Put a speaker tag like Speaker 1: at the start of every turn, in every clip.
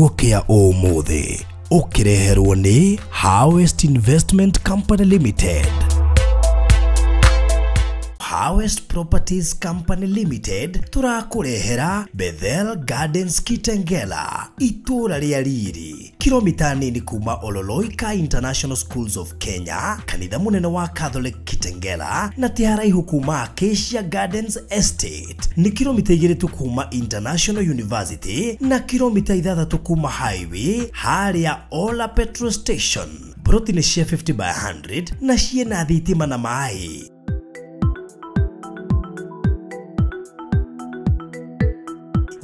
Speaker 1: kiugo kia umuthi ukireherwo ni Harvest Investment Company Limited. Harvest Properties Company Limited turakurehera Bethel Gardens Kitengela, itura ria riri kilomita nini kuma Ololoika International Schools of Kenya, kanitha munene wa Catholic Kitengela, na tiharaihu kuma Acacia Gardens Estate ni kilomita 2 tu kuma International University na kilomita 3 tu kuma highway haria Ola Petrol Station. Broti ni share 50 by 100 na shiena thitima na mai.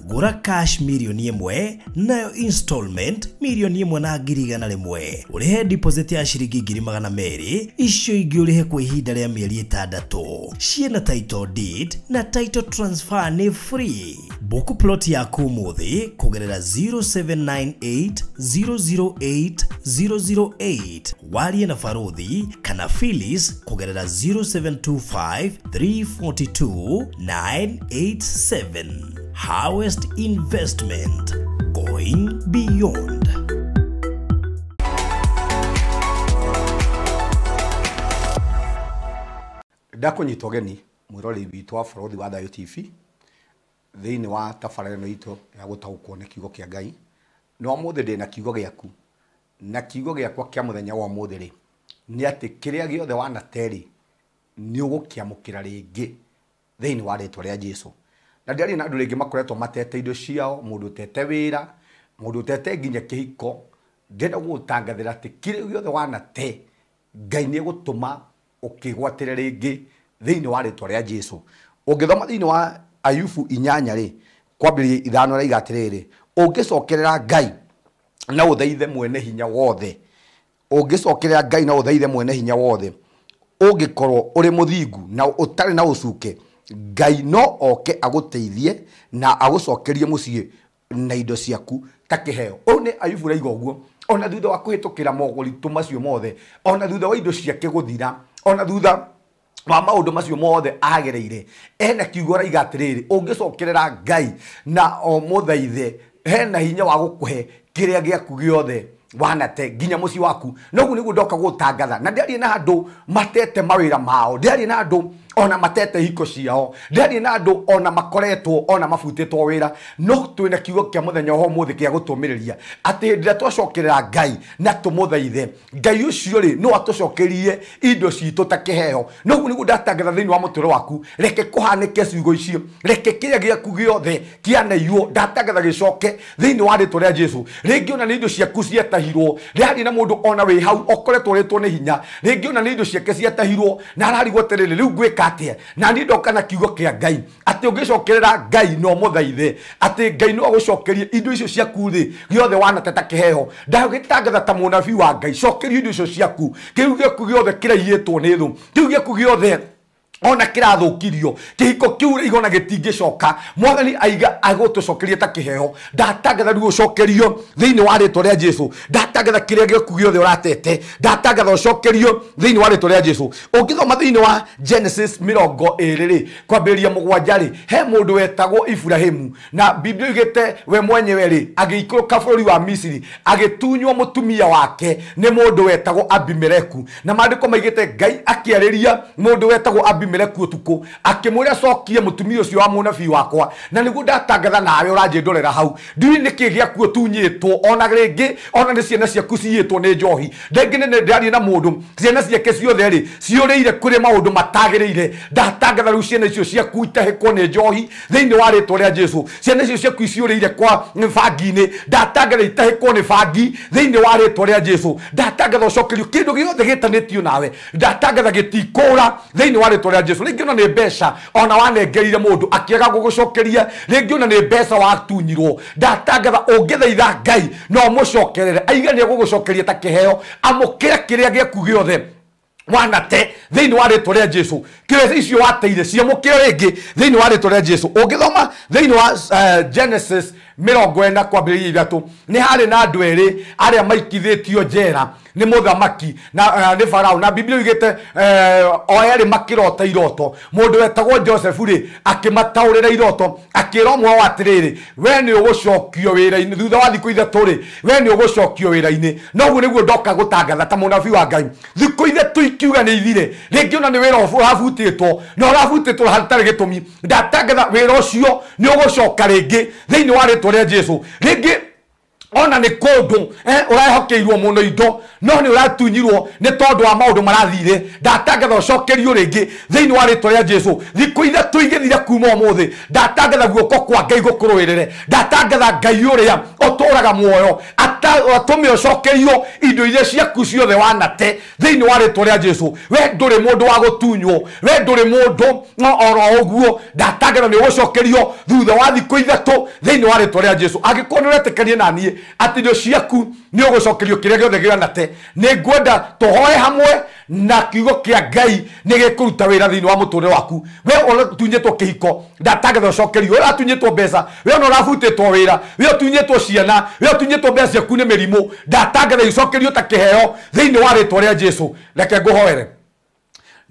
Speaker 1: Gura cash milioni 1 nayo installment milioni 1 na ngirigana rimwe. Urihe deposit ya shiringi 200 icio ingi urihe kwa ihinda ria mieri 6. Ciena title deed na title transfer ni free. Book plot yaku muthi kugerera 0798008008 warie na Faruthi kana Phyllis kugerera 0725342987. Harvest Investment, going beyond.
Speaker 2: Ndako nyitogeni mwirori bitu wa Faruthi wa Dayo TV thiini wa tafarano ito ya gutaukwo ne kiugo kia Ngai no muthe ndi na kiugo giaku na kiugo giakwa kia muthenya wa muthe ri ni ati kiria giothe wana teri ni ugukiamukira ringi thiini wa ritwa ria Jesu. Na ndari na andu ringi makoretwo matete indo ciao, mundu tete wira, mundu tete nginya kihiko, ndenda gutangathira ati kiria giothe wana te Ngai ni gutuma ukigwatire ringi thiini wa ritwa ria Jesu. Ungithoma thiini wa Ayubu 8 ri kwambiri 5 ra igatiriri ungicokerera Ngai na uthaithe mwene hinya wothe, ungicokerera Ngai na uthaithe mwene hinya wothe, ungikorwo uri muthingu na utari na ucuke, Ngai no oke aguteithie na agucokerie mucii na indo ciaku ta kiheo. One Ayubu raiga uguo, ona thutha wa kuhitukira mogoritu macio mothe, ona thutha wa indo ciake guthira, ona thutha wa maundu macio mothe agereire, ena kiugo raiga atiriri ungicokerera Ngai na o muthaithe hena hinya wa gukuhe kiria giaku giothe wanate ginya muci waku. Nogu niguo ndoka gutangatha na ndari na andu matete mawira mao, ndari na andu ona matete hiko ciao, ndari na andu ona makoretwo ona mafutitwo wira, no twina kiugo kia muthenya ho muthi kia gutumiriria ati ndira twacokerera Ngai na tumuthaithe Ngai ucio ri no atucokerie indo citu ta kiheo. Nogu niguo ndatangatha thiini wa muturo waku, reke kuhanike ciugo icio, reke kiria giaku giothe kianaiyo ndatangatha gicoke thiini wa ritwa ria Jesu. Ringi ona ni indo ciaku cietahirwo, ndari na mundu ona wi hau okoretwo ritwo ni hinya, ringi ona ni indo ciake cietahirwo na ararigwo terere riu gwika atia. Na ni ndoka na kiugo kia Ngai ati ungicokerera Ngai no muthaithe ati Ngai no agucokerie indo icio ciaku thi giothe wanateta kiheo. Ndagitangatha ta munabii wa Ngai, cokerie indo icio ciaku, kiugo giaku giothe kiraiyitwo ni thu, kiugo giaku giothe ona kirathukirio, kihiko kiu igona gitingicoka, mwathani aiga agutucokerie ta kiheo. Ndatangatha riu ucokerio thiini wa ritwa ria Jesu. Ndatangatha kiria giaku giothe uratete, ndatangatha ucokerio thiini wa ritwa ria Jesu. Ungithoma thiini wa Genesis 20 ri kwambiria 7 ri he mundu wetagwo Ibrahimu, na Biblia igite we mwenyewe ri agiikuruka bururi wa Misiri, agitunywo mutumia wake ni mundu wetagwo Abimeleku, na maandiko maigite Ngai akiariria mundu wetagwo Abimeleku utuku akimwira cokie mutumia ucio wa munabii wakwa. Na niguo ndatangatha nawe uranje ndorera hau, ndiri niki giaku tunyitwo ona ringi ona ni ciana ciaku ciyitwo ni njohi, ndengi ne ndari na mundu ciana ciake ciothe ri ciureire kuri maundu matagereire. Ndatangatha riu ciana icio ciaku itahikwo ni njohi thiini wa ritwa ria Jesu. Ciana icio ciaku ciureire kwa bangi-ini, ndatangatha itahikwo ni bangi thiini wa ritwa ria Jesu. Ndatangatha ucokerio kindu giothe gitanitio nawe, ndatangatha gitikura thiini wa ritwa ria Jesu. Ringi ona ni mbeca ona wanengerire mundu akiaga gugucokeria, ringi ona ni mbeca watunyirwo, ndatangatha ungithaitha Ngai no mucokerere, aiga ni gugucokeria ta kiheo, amukira kiria giaku giothe wanate thiini wa ritwa ria Jesu. Kiria icio wateire ciamukire ringi thiini wa ritwa ria Jesu. Ungithoma thiini wa Genesis 40 kwambĩrĩria ithatũ nĩ harĩ na andũ erĩ arĩa maikithĩtio njera nĩ mũthamaki na nĩ Farao na Biblia igĩte o erĩ makĩrota iroto mũndũ wetagwo Joseph rĩ akĩmataũrĩra iroto akĩra ũmwe wa atĩrĩrĩ we nĩ ũgũcokio wĩra-inĩ thutha wa thikũ ithatũ rĩ we nĩ ũgũcokio wĩra-inĩ no ũguo nĩguo ndoka gũtangatha ta mũnabii wa Ngai thikũ ithatũ ikiuga nĩ ithire rĩngĩ ona nĩ wĩra ũrabutĩtwo na ũrabutĩtwo hatarĩ gĩtũmi ndatangatha wĩra ũcio nĩ ũgũcoka rĩngĩ thĩinĩ wa rĩtwa rĩa Jesũ rĩngĩ ona nĩ kũndũ ũrehokeirwo mũno indo no nĩ ũratunyirwo nĩ tondũ wa maũndũ marathire ndatangatha ũcokerio rĩngĩ thĩinĩ wa rĩtwa rĩa Jesũ thikũ ithatũ igĩthira kuma ũmũthĩ ndatangatha guoko kwa Ngai gũkũrũĩrĩre ndatangatha Ngai ũrĩa ũtũraga muoyo atũme ũcokerio indo iria ciaku ciothe wanate thĩinĩ wa rĩtwa rĩa Jesũ we ndũrĩ mũndũ wa gũtunywo we ndũrĩ mũndũ oro ũguo ndatangatha nĩ ũgũcokerio thutha wa thikũ ithatũ thĩinĩ wa rĩtwa rĩa Jesũ angĩkorwo nĩ ũretĩkania na niĩ atĩ indo ciaku nĩ ũgũcokerio kĩrĩa gĩothe gĩanate nĩ ngwenda tũhoe hamwe na kiugo kĩa Ngai nĩ gĩkũruta wĩra thĩinĩ wa mũtũrĩre waku we ũtunyĩtwo kĩhiko ndatangatha ũcokerio we ũtunyĩtwo mbeca we ona ũrabutĩtwo wĩra we ũtunyĩtwo ciana we ũtunyĩtwo mbeca ciaku nĩ mĩrimũ ndatangatha icokerio ta kĩheo thĩinĩ wa rĩtwa rĩa Jesũ reke ngũhoere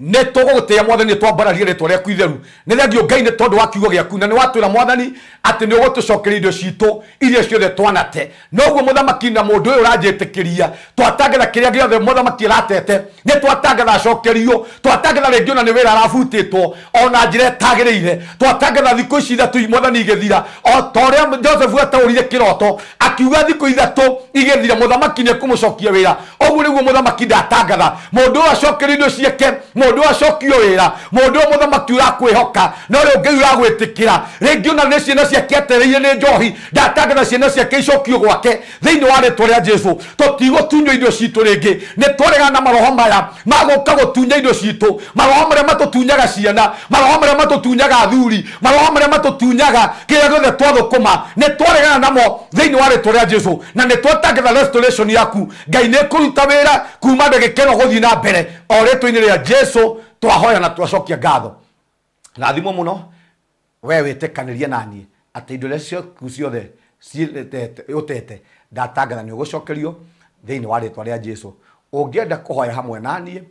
Speaker 2: nĩ tũgũgũtĩĩa Mwathani twambararie rĩtwa rĩaku itheru nĩ thengio Ngai nĩ tondũ wa kiugo gĩaku na nĩ watwĩra Mwathani atĩ nĩ ũgũtũcokeria indo citũ iria ciothe twanate noguo mũthamaki na mũndũ ũyũ ũranjĩtĩkĩria twatangatha kĩrĩa gĩothe mũthamaki aratete nĩ twatangatha acokerio twatangatha rĩngĩ ona nĩ wĩra arabutĩtwo ona njĩra ĩtagĩrĩire twatangatha thikũ ici ithatũ Mwathani igĩthira o ta ũrĩa Joseph ataũrire kĩroto akiuga thikũ ithatũ igĩthira mũthamaki nĩ kũmũcokia wĩra ũguo nĩguo mũthamaki ndatangatha mũndũ ũyũ acokerio indo ciake mũndũ acokio wĩra mũndũ ũyũ mũthamaki ũrakwĩhoka no rĩu Ngai ũragwĩtĩkĩra rĩngĩ ona nĩ ciana ciake atereire nĩ njohi ndatangatha ciana ciake icokio gwake thĩinĩ wa rĩtwa rĩa Jesũ tũtigũtunywo indo citũ rĩngĩ nĩ twaregana na maroho maya magũka gũtunya indo citũ maroho marĩa matũtunyaga ciana maroho marĩa matũtunyaga athuri maroho marĩa matũtunyaga kĩrĩa gĩothe twathũkũma nĩ twaregana namo thĩinĩ wa rĩtwa rĩa Jesũ na nĩ twatangatha restoration yaku Ngai nĩ kũruta wĩra kuma ndagĩka ĩno gũthiĩ na mbere o rĩtwa-inĩ rĩa Jesũ twahoya na twacokia ngatho rathimo mũno we wĩtĩkanĩrie naniĩ atĩ indo iria ciaku ciothe ũtete ndatangatha nĩ ũgũcokerio thĩinĩ wa rĩtwa rĩa Jesũ ũngĩenda kũhoya hamwe naniĩ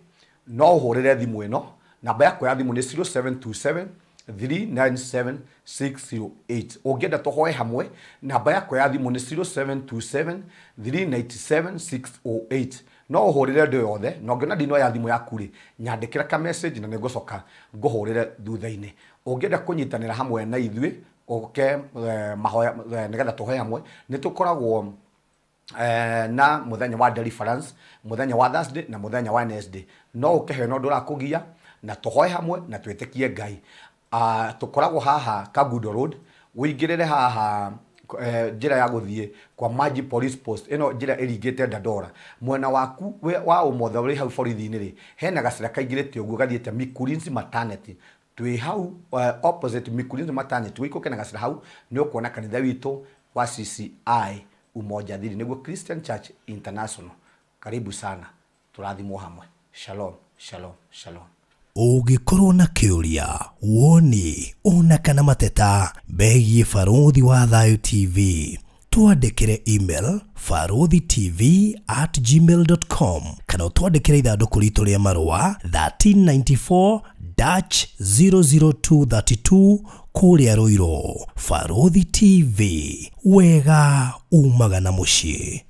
Speaker 2: no ũhũrĩre thimũ ĩno namba yakwa ya thimũ nĩ 0727 397 608 ũngĩenda tũhoe hamwe namba yakwa ya thimũ nĩ 0727 397 608 no ũhũrĩre ndĩ yothe no ngĩona ndinoya thimũ yaku rĩ nyandĩkĩra ka message na nĩngũcoka ngũhũrĩre thutha-inĩ ũngĩenda kũnyitanĩra hamwe na ithuĩ ũke mahoya nĩgetha tũhoe hamwe nĩ tũkoragwo na mũthenya wa deliverance mũthenya wa Thursday na mũthenya wa Wednesday no ũkĩhe no ndũrakũgia na tũhoe hamwe na twĩtĩkie Ngai tũkoragwo haha Kagudo Road wĩingĩrĩre haha njĩra ya gũthiĩ kwa Maji Police Post ĩno njĩra ĩringĩte Dandora mwena waku wa ũmotho ũrĩ hau borithi-inĩ rĩ hena gacĩra kaingĩrĩte ũguo gathiĩte Mikulinzi Maternity twĩ hau opposite Mikulinzi Maternity wĩikũke na gacĩra hau nĩ ũkuona kanitha witũ wa CCI Umoja Thiri nĩguo Christian Church International karibu sana tũrathimwo hamwe shalom shalom shalom
Speaker 1: ũngĩkorwo na kĩũria woni ona kana mateta begiĩ Barũthi wa Thayũ TV twandĩkĩre email farothitv@gmail.com kana twandĩkĩre ithandũkũ ritũ rĩa marũa 1394-00232 kũrĩa Ruiru. Barũthi TV wega umaga na mũciĩ.